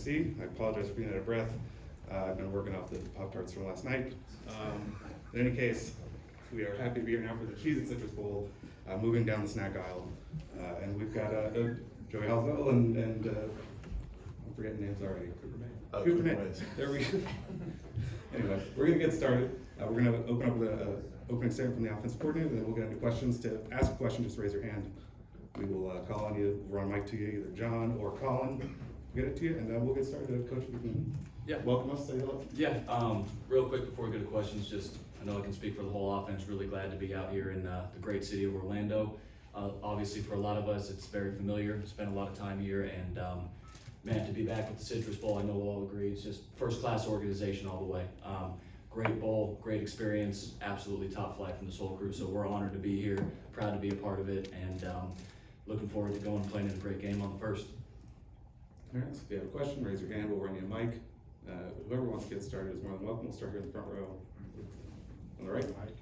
see. I apologize for being out of breath. I've been working off the Pop-Tarts from last night. In any case, we are happy to be here now for the Cheez-It Citrus Bowl, moving down the snack aisle. And we've got Joey Halzle and I'm forgetting names already. Cooper May. There we go. Anyway, we're going to get started. We're going to open up with an opening statement from the offense coordinator, then we'll get into questions. To ask a question, just raise your hand. We will call on you, we'll run mic to you, either John or Colin, get it to you, and we'll get started. Coach, you can welcome us, say hello. Yeah, real quick before we go to questions, just I know I can speak for the whole offense. Really glad to be out here in the great city of Orlando. Obviously, for a lot of us, it's very familiar. Spent a lot of time here, and man, to be back with the Citrus Bowl, I know we'll all agree, it's just first-class organization all the way. Great bowl, great experience, absolutely top flight from this whole crew. So we're honored to be here, proud to be a part of it, and looking forward to going and playing in a great game on the first. All right, so if you have a question, raise your hand, we'll run you a mic. Whoever wants to get started is more than welcome. We'll start here in the front row. On the right, Mike.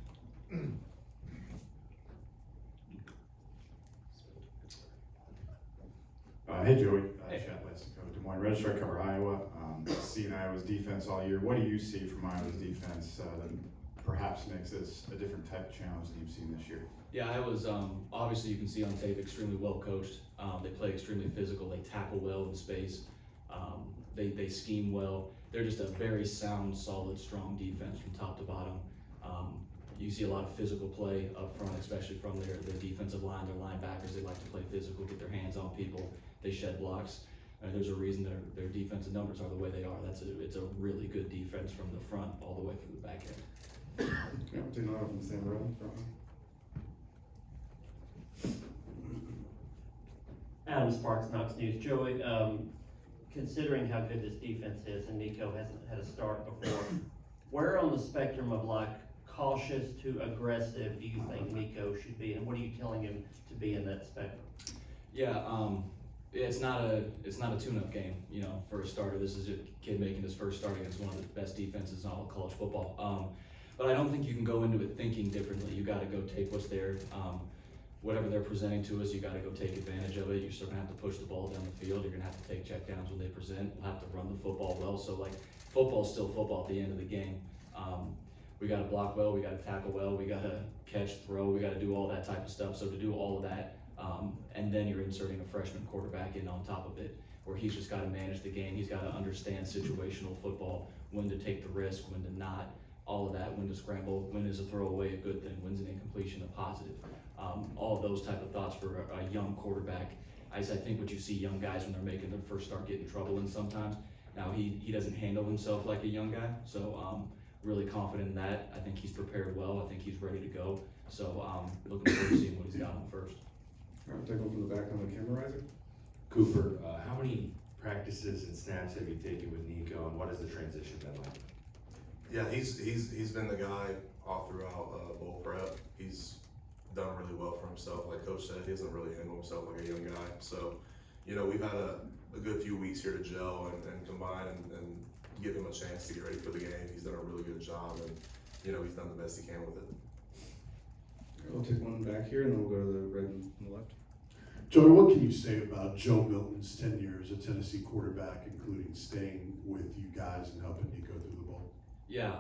Hey Joey, Chad Lexico, Des Moines Register, I cover Iowa. Seeing Iowa's defense all year, what do you see from Iowa's defense that perhaps makes this a different type of challenge than you've seen this year? Yeah, I was obviously you can see on tape extremely well coached. They play extremely physical. They tackle well in space. They scheme well. They're just a very sound, solid, strong defense from top to bottom. You see a lot of physical play up front, especially from their defensive line, their linebackers. They like to play physical, get their hands on people. They shed blocks. There's a reason their defensive numbers are the way they are. It's a really good defense from the front all the way through the back end. Yeah, we'll take another from the same row. Adam Sparks, Knox News. Joey, considering how good this defense is, and Nico hasn't had a start before, where on the spectrum of like cautious to aggressive do you think Nico should be, and what are you telling him to be in that spectrum? Yeah, it's not a tune-up game, you know, for a starter. This is a kid making his first start against one of the best defenses in all of college football. But I don't think you can go into it thinking differently. You got to go take what's there. Whatever they're presenting to us, you got to go take advantage of it. You're still gonna have to push the ball down the field. You're gonna have to take checkdowns when they present. You'll have to run the football well. So like, football's still football at the end of the game. We got to block well. We got to tackle well. We got to catch, throw. We got to do all that type of stuff. So to do all of that, and then you're inserting a freshman quarterback in on top of it, where he's just got to manage the game. He's got to understand situational football, when to take the risk, when to not, all of that, when to scramble, when is a throwaway a good thing, when's an incompletion a positive. All of those type of thoughts for a young quarterback. I think what you see young guys when they're making their first start get in trouble in sometimes. Now he doesn't handle himself like a young guy, so really confident in that. I think he's prepared well. I think he's ready to go. So looking forward to seeing what he's got on first. All right, take one from the back on the camera riser. Cooper, how many practices and snaps have you taken with Nico, and what has the transition been like? Yeah, he's been the guy all throughout bowl prep. He's done really well for himself. Like Coach said, he doesn't really handle himself like a young guy. So, you know, we've had a good few weeks here to gel and combine and give him a chance to get ready for the game. He's done a really good job, and you know, he's done the best he can with it. We'll take one back here, and then we'll go to the right and the left. Joey, what can you say about Joe Milton's tenure as a Tennessee quarterback, including staying with you guys and helping you go through the bowl? Yeah,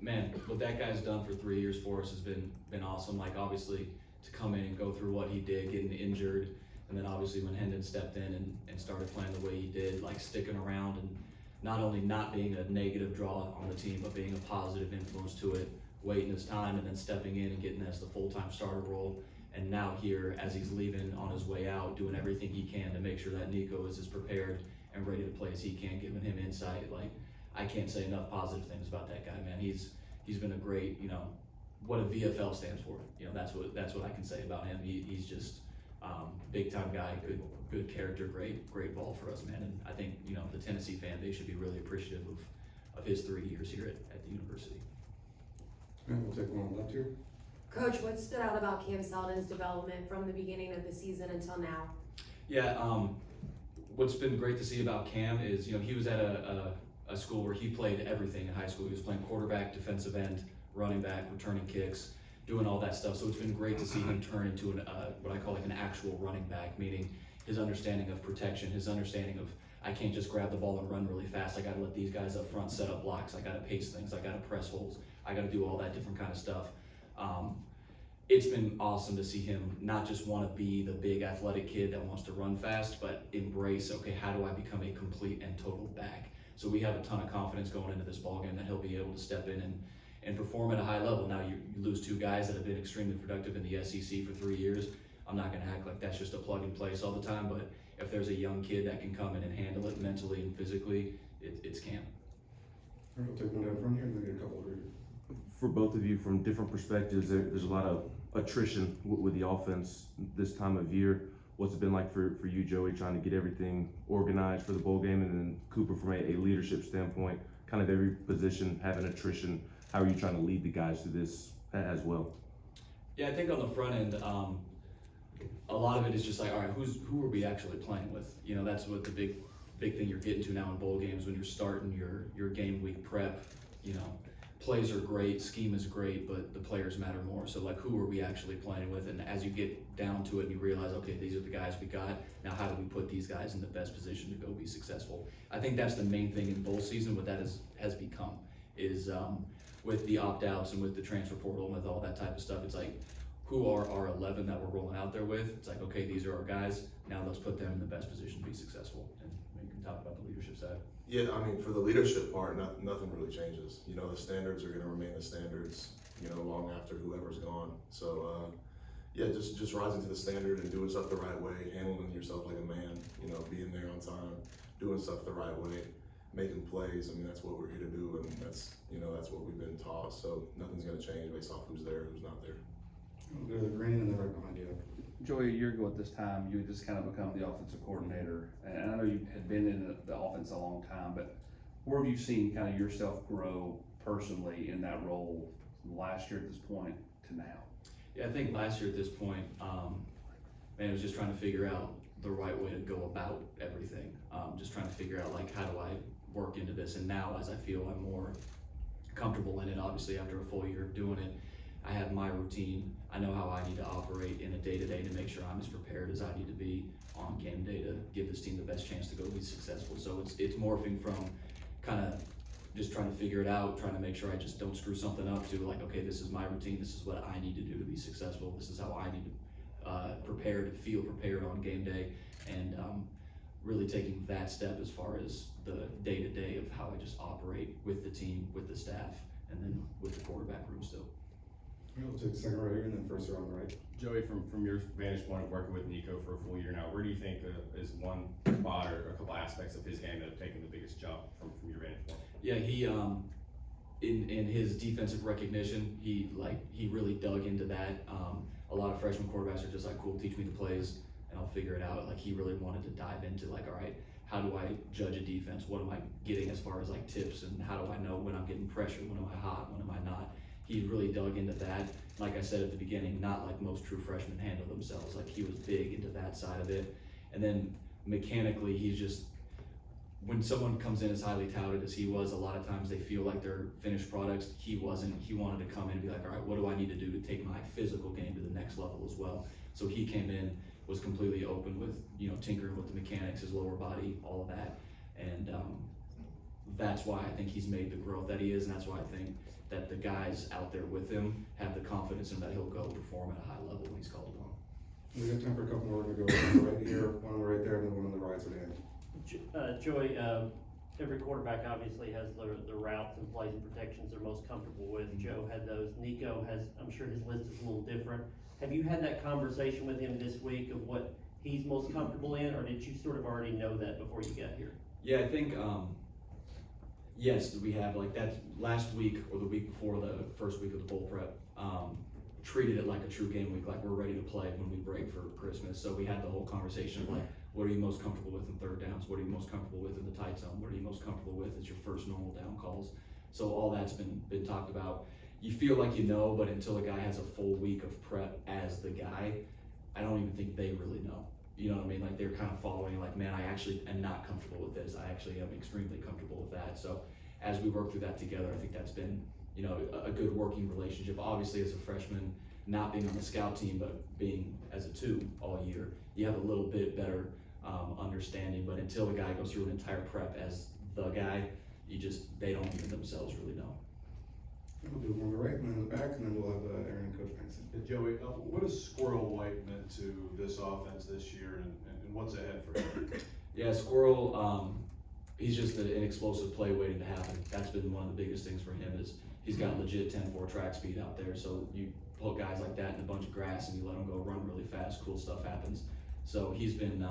man, what that guy's done for 3 years for us has been awesome. Like, obviously, to come in and go through what he did, getting injured, and then obviously when Hendon stepped in and started playing the way he did, like sticking around and not only not being a negative draw on the team, but being a positive influence to it, waiting his time and then stepping in and getting as the full-time starter role. And now here, as he's leaving on his way out, doing everything he can to make sure that Nico is as prepared and ready to play as he can, giving him insight. Like, I can't say enough positive things about that guy, man. He's been a great, you know, what a VFL stands for. You know, that's what I can say about him. He's just big time guy, good character, great ball for us, man. And I think, you know, the Tennessee fan base should be really appreciative of his 3 years here at the university. All right, we'll take one on the left here. Coach, what stood out about Cam Seldon's development from the beginning of the season until now? Yeah, what's been great to see about Cam is, you know, he was at a school where he played everything in high school. He was playing quarterback, defensive end, running back, returning kicks, doing all that stuff. So it's been great to see him turn into what I call like an actual running back, meaning his understanding of protection, his understanding of I can't just grab the ball and run really fast. I gotta let these guys up front set up blocks. I gotta pace things. I gotta press holes. I gotta do all that different kind of stuff. It's been awesome to see him not just want to be the big athletic kid that wants to run fast, but embrace, okay, how do I become a complete and total back? So we have a ton of confidence going into this ballgame that he'll be able to step in and perform at a high level. Now you lose two guys that have been extremely productive in the SEC for 3 years. I'm not gonna act like that's just a plug and place all the time, but if there's a young kid that can come in and handle it mentally and physically, it's Cam. All right, we'll take one down front here and then get a couple of For both of you, from different perspectives, there's a lot of attrition with the offense this time of year. What's it been like for you, Joey, trying to get everything organized for the bowl game, and then Cooper from a leadership standpoint, kind of every position having attrition? How are you trying to lead the guys through this as well? Yeah, I think on the front end, a lot of it is just like, all right, who are we actually playing with? You know, that's what the big thing you're getting to now in bowl games when you're starting your game week prep. You know, plays are great, scheme is great, but the players matter more. So like, who are we actually playing with? And as you get down to it and you realize, okay, these are the guys we got. Now how do we put these guys in the best position to go be successful? I think that's the main thing in bowl season. What that has become is with the opt-outs and with the transfer portal and with all that type of stuff, it's like, who are our 11 that we're rolling out there with? It's like, okay, these are our guys. Now let's put them in the best position to be successful. And we can talk about the leadership side. Yeah, I mean, for the leadership part, nothing really changes. You know, the standards are gonna remain the standards, you know, long after whoever's gone. So, yeah, just rising to the standard and doing stuff the right way, handling yourself like a man, you know, being there on time, doing stuff the right way, making plays. I mean, that's what we're here to do, and that's what we've been taught. So nothing's gonna change based off who's there, who's not there. We'll go to the green and then right behind you. Joey, a year ago at this time, you had just kind of become the offensive coordinator, and I know you had been in the offense a long time, but where have you seen kind of yourself grow personally in that role from last year at this point to now? Yeah, I think last year at this point, man, it was just trying to figure out the right way to go about everything. Just trying to figure out, like, how do I work into this? And now, as I feel I'm more comfortable in it, obviously after a full year of doing it, I have my routine. I know how I need to operate in a day-to-day to make sure I'm as prepared as I need to be on game day to give this team the best chance to go be successful. So it's morphing from kind of just trying to figure it out, trying to make sure I just don't screw something up, to like, okay, this is my routine, this is what I need to do to be successful, this is how I need to prepare to feel prepared on game day, and really taking that step as far as the day-to-day of how I just operate with the team, with the staff, and then with the quarterback room still. We'll take the second right here and then first row on the right. Joey, from your vantage point of working with Nico for a full year now, where do you think is one spot or a couple aspects of his game that have taken the biggest jump from your vantage point? Yeah, he in his defensive recognition, he really dug into that. A lot of freshman quarterbacks are just like, cool, teach me the plays and I'll figure it out. Like, he really wanted to dive into, like, all right, how do I judge a defense? What am I getting as far as like tips, and how do I know when I'm getting pressure? When am I hot? When am I not? He really dug into that. Like I said at the beginning, not like most true freshmen handle themselves. Like, he was big into that side of it. And then mechanically, he's just, when someone comes in as highly touted as he was, a lot of times they feel like they're finished products. He wasn't. He wanted to come in and be like, all right, what do I need to do to take my physical game to the next level as well? So he came in, was completely open with, you know, tinkering with the mechanics, his lower body, all of that. And that's why I think he's made the growth that he is, and that's why I think that the guys out there with him have the confidence in that he'll go perform at a high level when he's called upon. We got time for a couple more. We're gonna go one right here, one right there, and then one on the right side end. Joey, every quarterback obviously has the routes and plays and protections they're most comfortable with. Joe had those. Nico has, I'm sure his list is a little different. Have you had that conversation with him this week of what he's most comfortable in, or did you sort of already know that before you got here? Yeah, I think, yes, we have, like, that last week or the week before the first week of the bowl prep, treated it like a true game week, like we're ready to play when we break for Christmas. So we had the whole conversation of, like, what are you most comfortable with in third downs? What are you most comfortable with in the tight zone? What are you most comfortable with as your first normal down calls? So all that's been talked about. You feel like you know, but until a guy has a full week of prep as the guy, I don't even think they really know. You know what I mean? Like, they're kind of following, like, man, I actually am not comfortable with this. I actually am extremely comfortable with that. So as we work through that together, I think that's been, you know, a good working relationship. Obviously, as a freshman, not being on the scout team, but being as a 2 all year, you have a little bit better understanding, but until a guy goes through an entire prep as the guy, they don't even themselves really know. We'll do one on the right, and then in the back, and then we'll have Aaron and Coach Banks. Joey, what has Squirrel White meant to this offense this year, and what's ahead for him? Yeah, Squirrel, he's just an explosive play waiting to happen. That's been one of the biggest things for him is he's got legit 10-4 track speed out there. So you put guys like that in a bunch of grass and you let them go run really fast, cool stuff happens. So he's been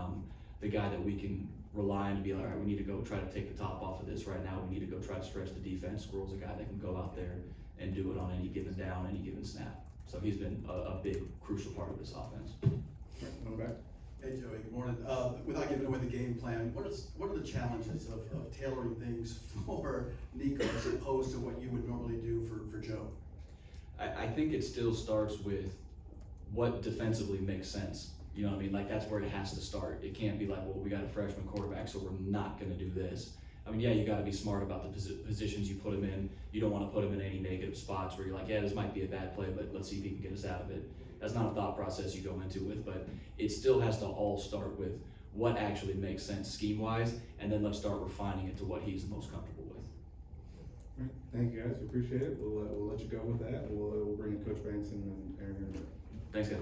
the guy that we can rely on to be like, all right, we need to go try to take the top off of this right now. We need to go try to stretch the defense. Squirrel's a guy that can go out there and do it on any given down, any given snap. So he's been a big, crucial part of this offense. Right, on the back. Hey Joey, good morning. Without giving away the game plan, what are the challenges of tailoring things for Nico as opposed to what you would normally do for Joe? I think it still starts with what defensively makes sense. You know what I mean? Like that's where it has to start. It can't be like, well, we got a freshman quarterback, so we're not going to do this. I mean, yeah, you got to be smart about the positions you put him in. You don't want to put him in any negative spots where you're like, yeah, this might be a bad play, but let's see if he can get us out of it. That's not a thought process you go into with, but it still has to all start with what actually makes sense scheme-wise, and then let's start refining it to what he's the most comfortable with. All right, thank you guys, appreciate it. We'll let you go with that. We'll bring in Coach Banks and Aaron here. Thanks, guys.